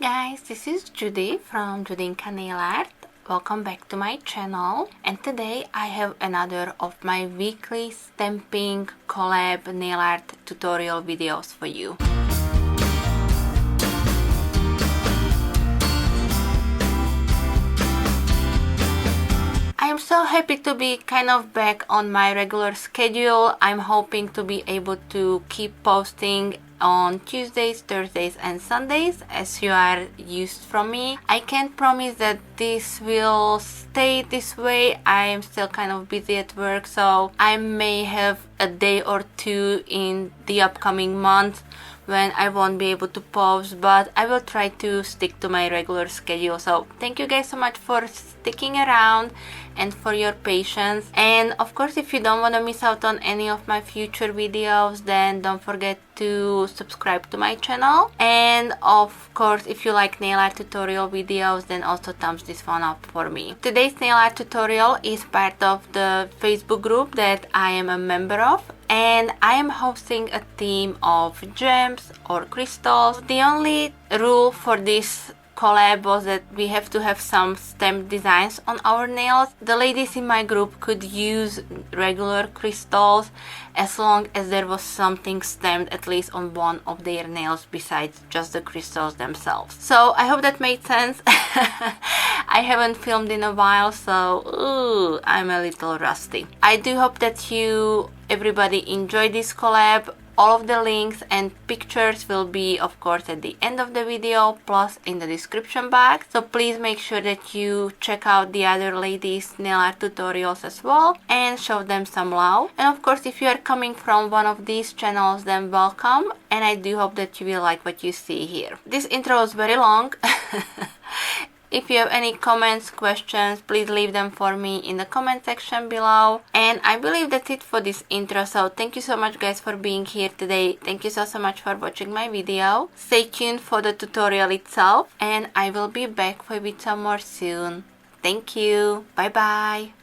Guys, this is Judy from Judinkanailart. Welcome back to my channel, and today I have another of my weekly stamping collab nail art tutorial videos for you. I am so happy to be kind of back on my regular schedule. I'm hoping to be able to keep posting on Tuesdays, Thursdays and Sundays as you are used from me. I can't promise that this will stay this way. I am still kind of busy at work, so I may have a day or two in the upcoming month when I won't be able to post, but I will try to stick to my regular schedule. So thank you guys so much for sticking around and for your patience. And of course, if you don't want to miss out on any of my future videos, then don't forget to subscribe to my channel. And of course, if you like nail art tutorial videos, then also thumbs this one up for me. Today's nail art tutorial is part of the Facebook group that I am a member of, and I am hosting a theme of gems or crystals. The only rule for this collab was that we have to have some stamped designs on our nails. The ladies in my group could use regular crystals as long as there was something stamped at least on one of their nails besides just the crystals themselves. So I hope that made sense. I haven't filmed in a while, so I'm a little rusty. I do hope that everybody enjoyed this collab. All of the links and pictures will be, of course, at the end of the video, plus in the description box. So please make sure that you check out the other ladies' nail art tutorials as well and show them some love. And of course, if you are coming from one of these channels, then welcome. And I do hope that you will like what you see here. This intro is very long. If you have any comments, questions, please leave them for me in the comment section below. And I believe that's it for this intro. So thank you so much guys for being here today. Thank you so much for watching my video. Stay tuned for the tutorial itself, and I will be back with some more soon. Thank you. Bye bye.